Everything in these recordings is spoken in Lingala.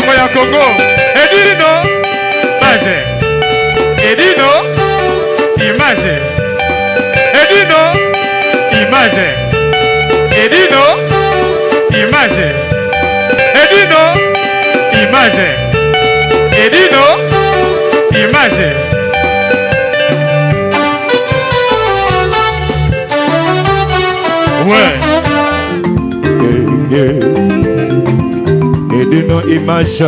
sango ya Congo. Edino, image. Edino, image. Edino, image. Edino, image. Edino, image. Edino, image. Ouais. Edino image.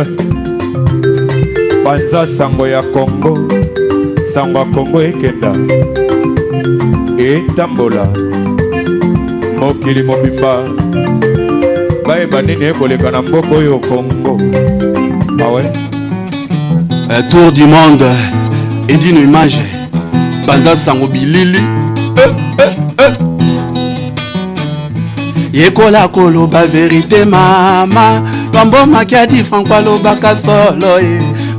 Panza sango ya Congo. Sango ya Congo ekenda. Etambola. Mokili mobimba. Bae banini ekoleka na mboko yo Congo. Ah ouais. Tour du monde. Edino image. Panza sango bilili. Yekola koloba vérité mama Bambo makiadi frankwa lobaka solo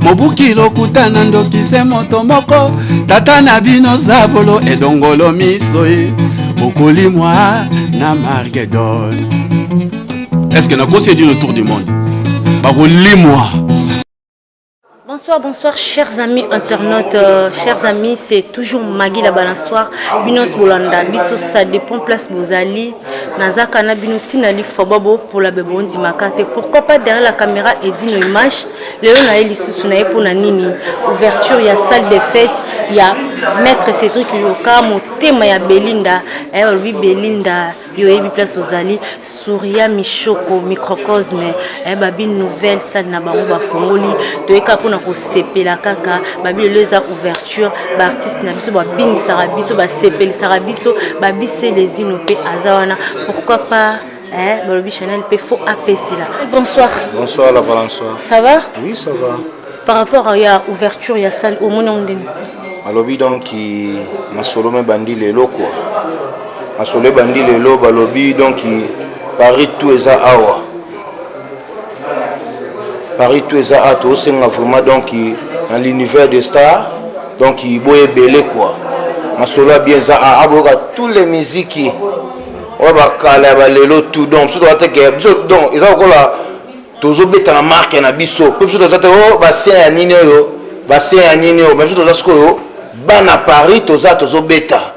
Mobuki lokutana ndokise moto moko Tata na bino zabolo edongolo miso Okoli moi na Margedon. Est-ce que na kosi dit le tour du monde? Bakoli moi. Bonsoir, bonsoir chers amis internautes, chers amis, c'est toujours Magui la balançoire, Binos Bolanda, Biso ça dépend place Bozali, Nazaka na Binouti Nali Fobobo pour la Bebondi Makate. Pourquoi pas derrière la caméra et dit nos images, Léon Naël Sousunae pour Nanini, ouverture, il y a salle des fêtes, il y a Maître Cédric Yoka, mon thème, il y a Belinda, oui Belinda, Yoébi place Ozali, Souria Michoko, Microcosme, Babi nouvelle, ça n'a pas Fongoli, de Ekapona. Sepela kaka babi leza ouverture ba artiste na biso ba bing sarabiso ba sepel sarabiso ba bise les inopé azawana pourquoi pas Balobi Chanel pe faut apaiser là. Bonsoir. Bonsoir la balançoire. Ça va? Oui, ça va. Par rapport à la ouverture, il y a salle au monde ndeni. Balobi donc qui masolo me bandi lelo quoi. Masolo bandi lelo balobi donc qui Paris tout eza awa. Paris tout est à tout, c'est vraiment donc dans l'univers des stars, donc il boit belé quoi. Ma solo bien ça à aboga toutes les musiques qui on va caler lelo tout donc surtout donc ils ont encore là toujours bête la marque na biso. Comme surtout oh bassin ya nini yo, bassin ya nini yo, même surtout ça yo bana Paris toujours bêta.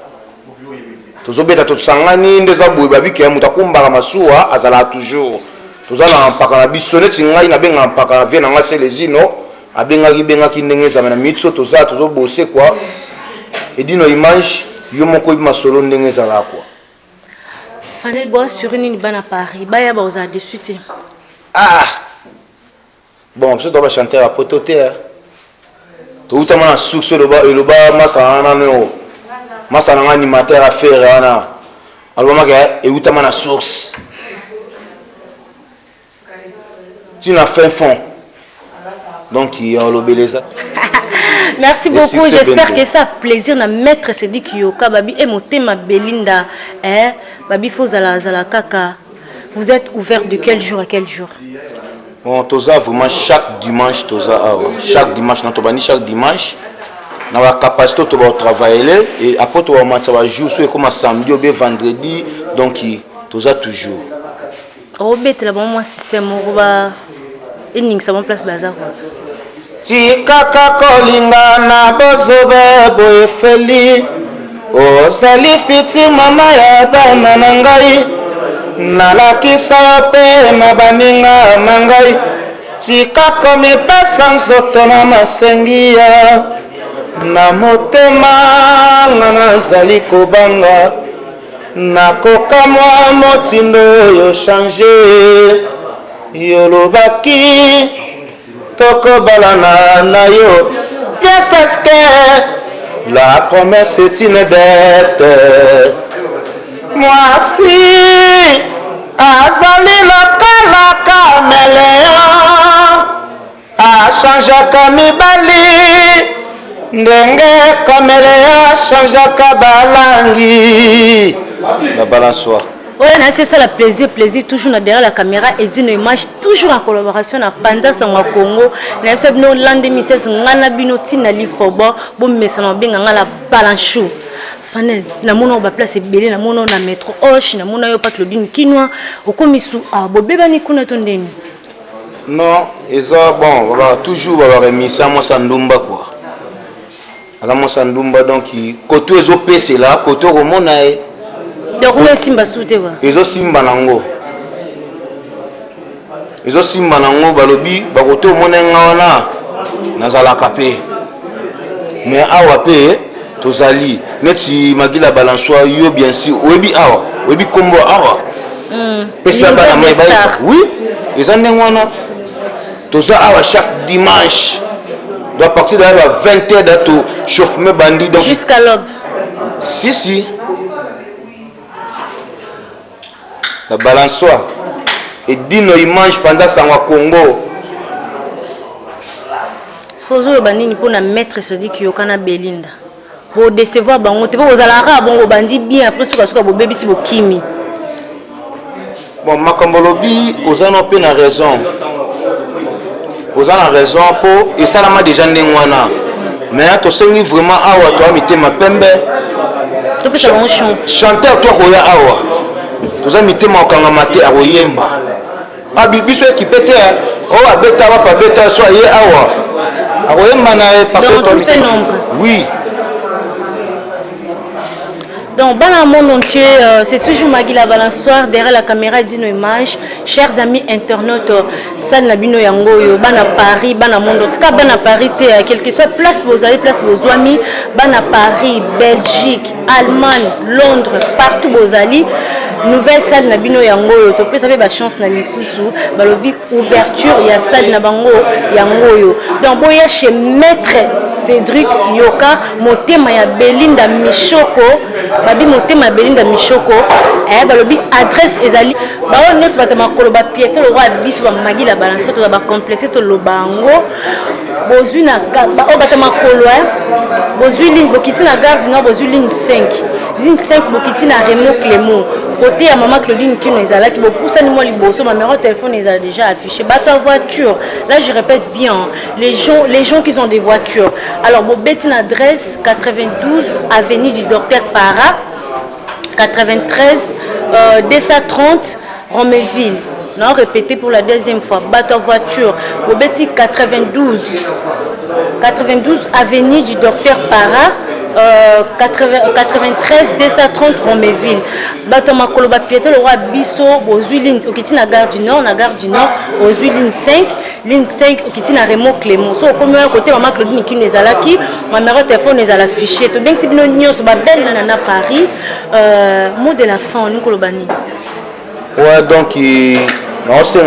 Toujours bêta tout sangani ndeza boy babi ke mutakumba masuwa azala toujours. Tous allons en parler sonnet singai na benga en parler vient en lancer les ino a benga ki ndenge za na mitso tous ça toujours bosser quoi et dit nos images yo moko ma solo ndenge za la quoi fallait boire sur une bana Paris baya ba oza dessus te bon je dois chanter à pototer tout le monde succès le bas master na no master na animateur à faire ana album ga et utama na source. Tu n'as fait fond. Donc, il y a l'obéleza. Merci beaucoup. J'espère que ça a plaisir de mettre Cédric Yoka. Babi et mon thème Belinda. Babi Fozala Zala Kaka. Vous êtes ouvert de quel jour à quel jour? Bon, Toza, vraiment, chaque dimanche, Toza, chaque dimanche, chaque dimanche, on a la capacité de travailler. Et après, on va jouer comme samedi ou vendredi. Donc, Toza toujours. Oh, bête, là, bon, système, on va. Et ning, ça va place bazar. Si kaka kolinga na bozobe boefeli. O sali fiti mama ya bana nangai. Nalakisa pe na baninga nangai. Si kaka me pesa nzoto na masengia. Na motema ngana zali kobanga. Nakoka mwa motindo yo changer. Yolobaki toko balana na yo. Yes, est-ce que la promesse est une dette? Moi si azali la caméléon a changé kamibali ndenge caméléon change kabalangi la balançoire. Oui, c'est ça le plaisir, toujours derrière la caméra et dit nos images, toujours en collaboration avec Panza Sangwa Congo. Nous avons l'an 2016, nous avons Tinali Fobo, bon message bien la balanchou. Fanel, na mona ba place belé, na mona na métro Hoche, na mona yo pas Claudine Kinoa, au komisu a bobeba ni kuna tondeni. Non, et ça, bon, voilà, toujours avoir remis ça, moi, ça ndumba, quoi. Alors, moi, ça ndumba, donc, côté les OPC là, côté au monde, donc, où est Simba Souté, quoi? ils ont Simba Nango. Ils ont Simba Nango, balobi, côté au monde, nazala kapé. Mais awa pe, tozali, net si magi la balançoire, yo bien sûr, oebi awa, oebi combo awa. Oui, ils ont des tout ça chaque dimanche. À partir de 20h d'être chauffement bandit. Jusqu'à l'aube. Si. La balançoire. Et dit nos images pendant ça au Congo. Sozo le bandit pour na mettre se dit qu'il y a kana Belinda. Pour décevoir bango, te pour ozalara bongo bandit bien après suka bo baby si bo kimi. Bon makambolobi ozana pe na raison. Vous avez raison pour et ça l'a déjà n'engwana mais tu sais vraiment awa toi mité ma pembe chanteur toi koya awa tu as mité ma kanga maté a oyemba a bibiso qui pété oh abeta papa beta so ye awa a oyemba na parce que toi oui. Donc, dans le monde entier, c'est toujours Magui la balançoire derrière la caméra d'une image. Chers amis internautes, ça n'a bino yangoyo, bana Paris, bana monde. En tout cas, bana Paris, quel que soit place vos amis, place vos amis, bana Paris, Belgique, Allemagne, Londres, partout vos amis. Nouvelle salle na bino yangoyo, to pe ça fait ba chance na misusu, ba lovi ouverture ya salle na bango yangoyo. Donc boya chez maître Cédric Yoka, motema ya Belinda Michoko, babi motema Belinda Michoko, ba lobi adresse ezali, ba on nyos batama kolo ba piété le roi biso ba magi la balance to ba complexé to lo bango. Bozui na ba o batama kolo bozui ligne bokiti na gare du Nord bozui ligne 5. Ligne 5 bokiti na Remo Clément. Côté à maman Claudine qui nous a là qui beaucoup ça moi liboso ma numéro de téléphone les a déjà affiché bateau voiture là je répète bien les gens qui ont des voitures alors bon une adresse 92 avenue du docteur Para 93 230 Roméville non répétez pour la deuxième fois bateau voiture bon 92 avenue du docteur Para 93 230 Roméville. Batoma Koloba Piété, le roi Bisso, aux ligne au Kitina Gare du Nord, la gare du Nord, aux ligne 5 au Kitina Remo Clément. So, comme un côté, maman Claudine qui nous a là, qui, ma mère au téléphone nous a affiché. Tout bien que c'est bien nous, sur belle nana Paris, mot de la fin, nous Kolobani. Ouais, donc, on s'est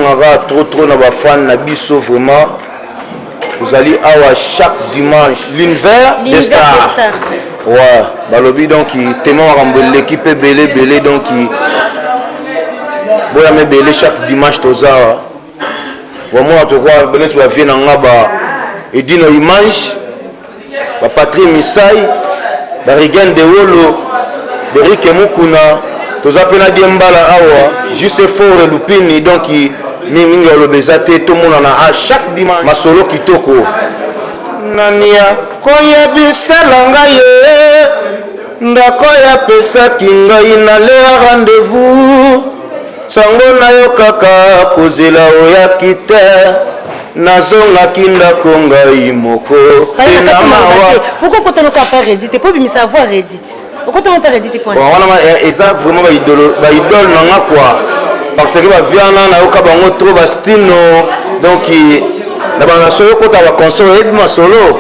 trop dans la fan, la Bisso vraiment. Vous allez avoir chaque dimanche l'univers des stars. Ouais, balobi donc tellement l'équipe est belé donc boya me belé chaque dimanche toza. Vraiment to quoi belé tu vas venir en ngaba et dit nos images ba Patrick Misai ba Rigen de Wolo de Rick Mukuna toza pena diembala awa juste fort lupini donc mingi olobezate tout le monde a chaque dimanche masolo kitoko nania koya bisala ngaye ndako ya pesa kingai na le rendez-vous sango na yo kaka kozela oya kite nazonga kinda konga imoko na mawa pourquoi quand on n'a pas rédité pour bien savoir rédité pourquoi on n'a pas rédité point bon voilà et ça vraiment ba idole nanga quoi parce que va viana na yoka bango trop bastino donc na bana solo ko ta ba console et ma solo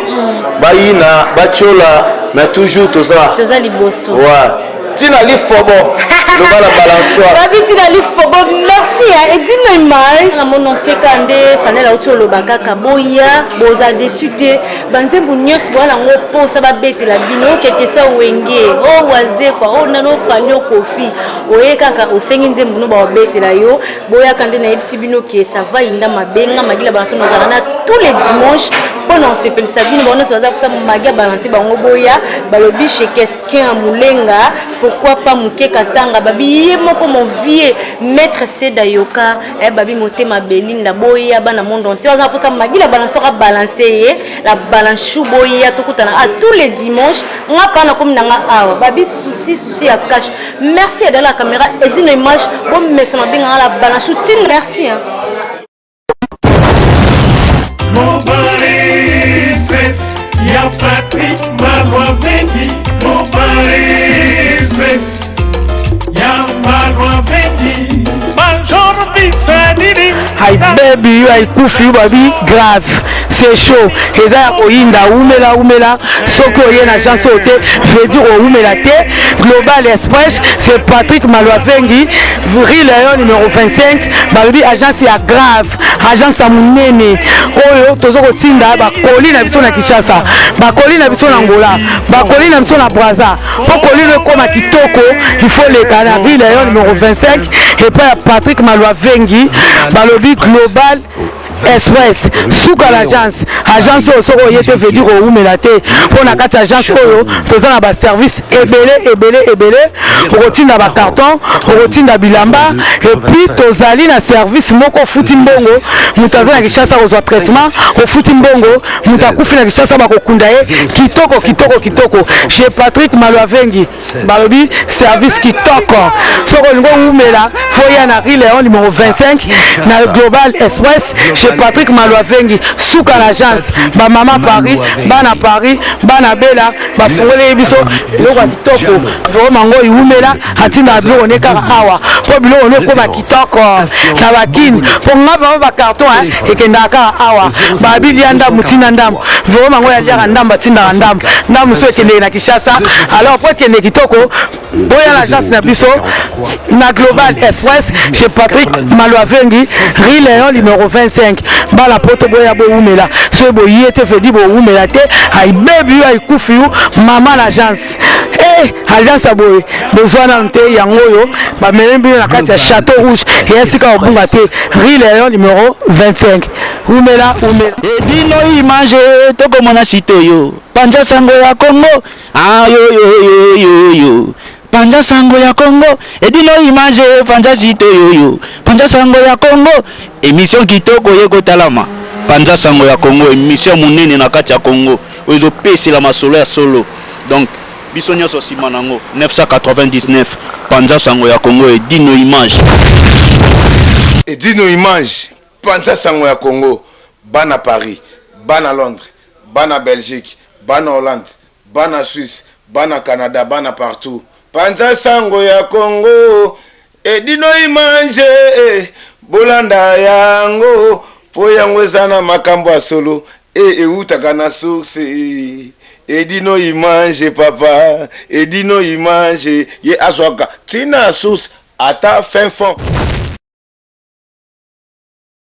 ba ina ba chola mais toujours tout ça liboso ouais tina li fobo le bala balançoire babi tina li fobo merci et dis une image na mon entier kande fanela otolo bakaka boya boza déçuté banze bunyos bwana ngopo ça va bête la bino quelque soit wenge o waze quoi o nano fanyo kofi oye kaka osengi nzembu no ba bête la yo boya kande na epsi bino qui ça va inda mabenga magila balanço no zana tous les dimanches pendant se fait sabine bon ça va ça magia balancer bango boya balobi chez quelqu'un mulenga pourquoi pas muke katanga babi ye moko mon vieux maître Seda Yoka e babi motema Belinda boya bana monde entier on a pour ça magila balancer balancer la balance boya tokutana à tous les dimanches on a pas na comme nanga awa babi souci à cash merci de la caméra et d'une image bon mais ça m'a bien la balance merci hein. Mobali Space, y'a Patrick Marois Vengi. Mobali Space, y'a Marois Vengi. Major Bisadini. Hi baby, you are kufi baby grave. C'est chaud. Et là, oinda umela. Soko yen agence hotel, veut dire au umela te. Global Express, c'est Patrick Malwavengi. Vril Lion numéro 25. Baby agence ya grave. Agence à munene. Oyo tozo kotinda ba koli na biso na Kinshasa. Ba koli na biso na Angola. Ba koli na biso na Brazza. Pour koli le koma kitoko, il faut le kana Vril Lion numéro 25 et pas Patrick Malwavengi. Balobi Global Express souka l'agence au soko yete veut dire au melate pour na kati agence oyo toza na ba service ebele rotina ba carton rotina bilamba et puis tozali na service moko futi mbongo mutaza na Kinshasa kozwa traitement au futi mbongo mutakufi na Kinshasa bakokunda ye kitoko chez Patrick Malwavengi balobi service kitoko soko lingo umela foya na Rileon numéro 25 na Global Express chez Patrick Malwavengi souka l'agence ba mama Paris bana bela ba fongole biso lokwa kitoko vraiment mango iumela atinda bilo oneka awa po bilo oneko ba kitoko na bakini po ngaba ba carton ekendaka awa ba bilianda mutina ndam vraiment mango ya liaka ndamba tinda ndam so ekende na Kinshasa alors po ekende kitoko boya l'agence na biso na Global Express chez Patrick Malwavengi Rileon numéro 25 bala poto boya bo umela so bo yete fedi bo umela te ay baby ay kufiu mama l'agence agence aboye besoin na nte yangoyo ba melembi na kati ya Château Rouge et sika obunga te Rileon numéro 25 umela edino image toko mona sitoyo panja sango ya Congo yo panja sango ya Congo edino image panja sitoyo panja sango ya Congo émission kitoko yeko talama panja sango ya Congo émission munene na kati ya Congo ozo pesi la masolo ya solo donc biso nyonso sima nango 999 panja sango ya Congo edino image panja sango ya Congo bana Paris bana Londres bana Belgique bana Hollande bana Suisse bana Canada bana partout panja sango ya Congo edino image bolanda yango po yango ezana makambo ya solo eutaka na source edino image papa edino image ye aswaka tina source ata fin fond